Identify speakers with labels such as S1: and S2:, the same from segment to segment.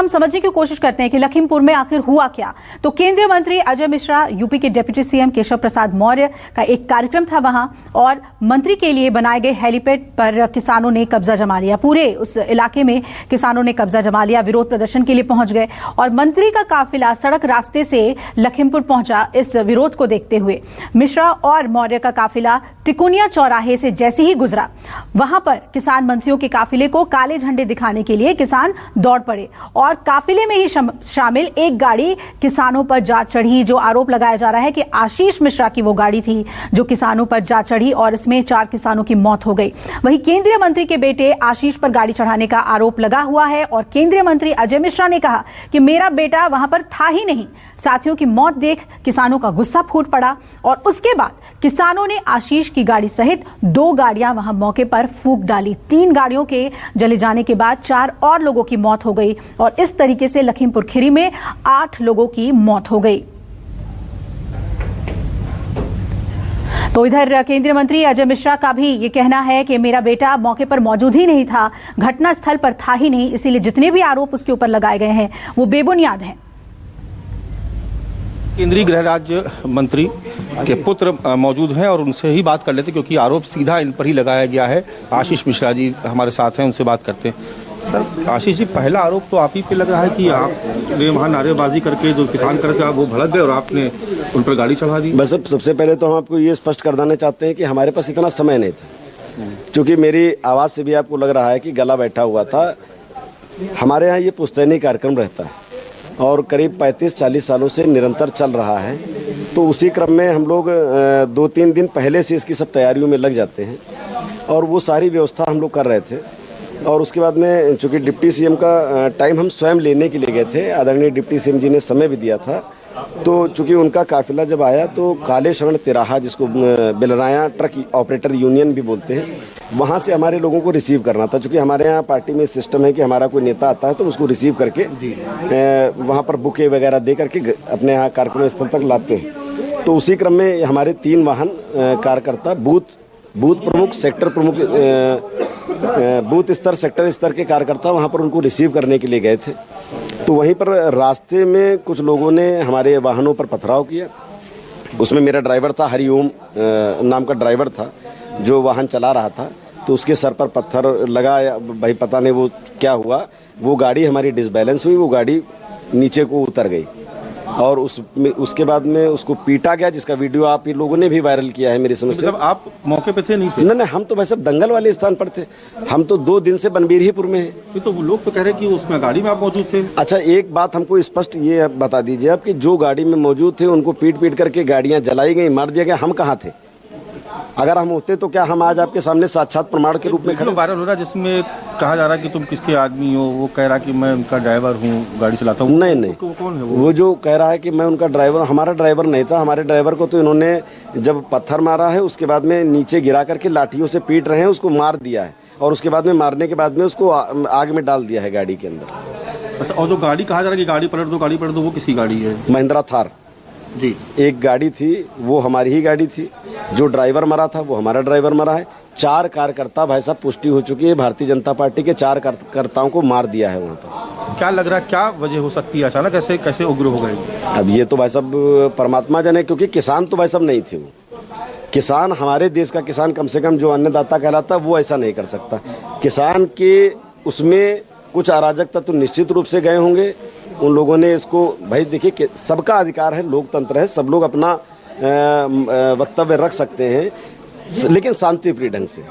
S1: हम समझने की कोशिश करते हैं कि लखीमपुर में आखिर हुआ क्या। तो केंद्रीय मंत्री अजय मिश्रा, यूपी के डिप्टी सीएम केशव प्रसाद मौर्य का एक कार्यक्रम था वहां, और मंत्री के लिए बनाए गए हेलीपैड पर किसानों ने कब्जा जमा लिया। पूरे उस इलाके में किसानों ने कब्जा जमा लिया, विरोध प्रदर्शन के लिए पहुंच गए और मंत्री का काफिला सड़क रास्ते से लखीमपुर पहुंचा। इस विरोध को देखते हुए मिश्रा और मौर्य का काफिला तिकुनिया चौराहे से जैसे ही गुजरा, वहां पर किसान मंत्रियों के काफिले को काले झंडे दिखाने के लिए किसान दौड़ पड़े और काफिले में ही शामिल एक गाड़ी किसानों पर जा चढ़ी। जो आरोप लगाया जा रहा है कि आशीष मिश्रा की वो गाड़ी थी जो किसानों पर जा चढ़ी और इसमें 4 किसानों की मौत हो गई। वहीं केंद्रीय मंत्री के बेटे आशीष पर गाड़ी चढ़ाने का आरोप लगा हुआ है और केंद्रीय मंत्री अजय मिश्रा ने कहा कि मेरा बेटा वहां पर था ही नहीं। साथियों की मौत देख किसानों का गुस्सा फूट पड़ा और उसके बाद किसानों ने आशीष की गाड़ी सहित 2 गाड़ियां वहां मौके पर फूंक डाली। 3 गाड़ियों के जले जाने के बाद 4 और लोगों की मौत हो गई और इस तरीके से लखीमपुर खीरी में 8 लोगों की मौत हो गई। तो इधर केंद्रीय मंत्री अजय मिश्रा का भी ये कहना है कि मेरा बेटा मौके पर मौजूद ही नहीं था, घटना स्थल पर था ही नहीं, इसीलिए जितने भी आरोप उसके ऊपर लगाए गए हैं वो बेबुनियाद हैं।
S2: केंद्रीय गृह राज्य मंत्री के पुत्र मौजूद हैं और उनसे ही बात कर लेते, क्योंकि आरोप सीधा इन पर ही लगाया गया है। आशीष मिश्रा जी हमारे साथ हैं, उनसे बात करते हैं। सर आशीष जी, पहला आरोप तो आप ही पे लग रहा है कि आपने वहाँ नारेबाजी करके जो किसान करके आप वो भड़क गए और आपने उन पर गाड़ी चढ़ा दी।
S3: बस सबसे पहले तो हम आपको ये स्पष्ट कर देना चाहते हैं कि हमारे पास इतना समय नहीं था, क्योंकि मेरी आवाज़ से भी आपको लग रहा है कि गला बैठा हुआ था। हमारे यहाँ ये पुश्तैनी कार्यक्रम रहता है और करीब 35-40 सालों से निरंतर चल रहा है। तो उसी क्रम में हम लोग 2-3 दिन पहले से इसकी सब तैयारियों में लग जाते हैं और वो सारी व्यवस्था हम लोग कर रहे थे। और उसके बाद में चूँकि डिप्टी सीएम का टाइम हम स्वयं लेने के लिए गए थे, आदरणीय डिप्टी सीएम जी ने समय भी दिया था। तो चूँकि उनका काफिला जब आया तो काले शरण तिराहा, जिसको बिलराया ट्रक ऑपरेटर यूनियन भी बोलते हैं, वहाँ से हमारे लोगों को रिसीव करना था। चूँकि हमारे यहाँ पार्टी में सिस्टम है कि हमारा कोई नेता आता है तो उसको रिसीव करके वहाँ पर बुके वगैरह दे करके अपने यहाँ कार्यक्रम स्थल तक लाते हैं। तो उसी क्रम में हमारे 3 वाहन कार्यकर्ता, बूथ प्रमुख, सेक्टर प्रमुख, बूथ स्तर, सेक्टर स्तर के कार्यकर्ता वहाँ पर उनको रिसीव करने के लिए गए थे। तो वहीं पर रास्ते में कुछ लोगों ने हमारे वाहनों पर पथराव किया। उसमें मेरा ड्राइवर था, हरिओम नाम का ड्राइवर था जो वाहन चला रहा था। तो उसके सर पर पत्थर लगा, भाई पता नहीं वो क्या हुआ, वो गाड़ी हमारी डिसबैलेंस हुई, वो गाड़ी नीचे को उतर गई और उसके बाद में उसको पीटा गया, जिसका वीडियो आप ही लोगों ने भी वायरल किया है मेरी समझ से।
S2: मतलब आप मौके पे थे? नहीं थे।
S3: नहीं, हम तो वैसे दंगल वाले स्थान पर थे। हम तो 2 दिन से बनबीरहीपुर में हैं।
S2: तो लोग तो कह रहे हैं कि उसमें गाड़ी में आप मौजूद थे।
S3: अच्छा, एक बात हमको स्पष्ट ये बता दीजिए आप कि जो गाड़ी में मौजूद थे उनको पीट करके गाड़ियां जलाई गई, मार दिया गया, हम कहाँ थे? अगर हम होते तो क्या हम आज आपके सामने साक्षात प्रमाण के रूप में खड़े?
S2: वायरल हो रहा है जिसमें कहा जा रहा है कि तुम किसके आदमी हो, वो कह रहा है कि मैं उनका ड्राइवर हूँ, गाड़ी चलाता हूँ।
S3: नहीं,
S2: कौन है
S3: वो जो कह रहा है कि मैं उनका ड्राइवर, हमारा ड्राइवर नहीं था। हमारे ड्राइवर को तो इन्होंने जब पत्थर मारा है उसके बाद में नीचे गिरा करके लाठियों से पीट रहे हैं, उसको मार दिया है और उसके बाद में मारने के बाद में उसको आग में डाल दिया है गाड़ी के अंदर।
S2: अच्छा, और जो गाड़ी कहा जा रहा है कि गाड़ी पलट दो, वो किसी गाड़ी है?
S3: महिंद्रा थार
S2: जी।
S3: एक गाड़ी थी, वो हमारी ही गाड़ी थी। जो ड्राइवर मरा था वो हमारा ड्राइवर मरा है। 4 कार्यकर्ता, भाई साहब, पुष्टि हो चुकी है, भारतीय जनता पार्टी के 4 कार्यकर्ताओं को मार दिया है वहाँ पर।
S2: क्या लग रहा है, क्या वजह हो सकती है? अचानक कैसे उग्र हो गए?
S3: अब ये तो भाई साहब परमात्मा जाने, क्योंकि किसान तो भाई साहब नहीं थे। वो किसान, हमारे देश का किसान, कम से कम जो अन्नदाता कहलाता, वो ऐसा नहीं कर सकता। किसान के उसमें कुछ अराजकता तो निश्चित रूप से गए होंगे। उन लोगों ने इसको, भाई देखिए, सबका अधिकार है, लोकतंत्र है, सब लोग अपना वक्तव्य रख सकते हैं, लेकिन शांतिप्रिय ढंग से।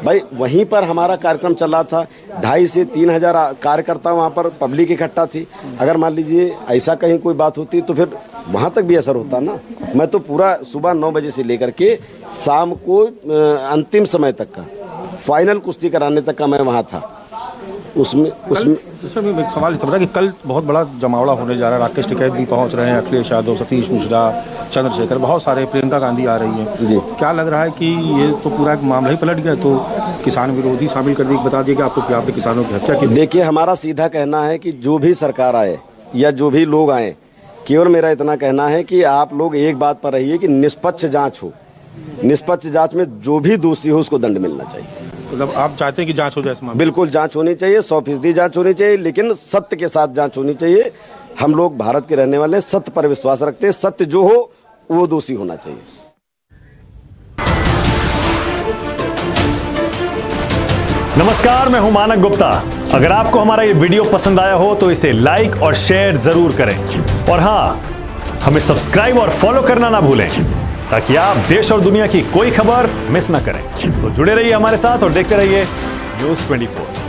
S3: भाई वहीं पर हमारा कार्यक्रम चल रहा था, 2,500 से 3,000 कार्यकर्ता वहाँ पर पब्लिक इकट्ठा थी। अगर मान लीजिए ऐसा कहीं कोई बात होती तो फिर वहाँ तक भी असर होता ना। मैं तो पूरा सुबह 9 बजे से लेकर के शाम को अंतिम समय तक का, फाइनल कुश्ती कराने तक का मैं वहाँ था। उसमें
S2: एक सवाल था कि कल बहुत बड़ा जमावड़ा होने जा रहा है। राकेश टिकैत भी पहुंच रहे हैं, अखिलेश यादव, सतीश मिश्रा, चंद्रशेखर, बहुत सारे, प्रियंका गांधी आ रही हैं जी। क्या लग रहा है कि ये तो पूरा एक मामला ही पलट गया, तो किसान विरोधी शामिल कर दी? बता दीजिए आपको क्या किसानों की हत्या की?
S3: देखिए, हमारा सीधा कहना है कि जो भी सरकार आए या जो भी लोग आए, केवल मेरा इतना कहना है कि आप लोग एक बात पर रहिए कि निष्पक्ष जाँच हो। निष्पक्ष जाँच में जो भी दोषी हो उसको दंड मिलना चाहिए।
S2: मतलब आप चाहते हैं कि जांच हो जाए इस मामले में?
S3: बिल्कुल जांच होनी चाहिए, 100% जांच होनी चाहिए, लेकिन सत्य के साथ जांच होनी चाहिए। हम लोग भारत के रहने वाले सत्य पर विश्वास रखते हैं, सत्य जो हो वो दोषी होना चाहिए।
S4: नमस्कार, मैं हूं मानक गुप्ता। अगर आपको हमारा ये वीडियो पसंद आया हो तो इसे लाइक और शेयर जरूर करें, और हां, हमें सब्सक्राइब और फॉलो करना ना भूलें ताकि आप देश और दुनिया की कोई खबर मिस ना करें। तो जुड़े रहिए हमारे साथ और देखते रहिए News 24।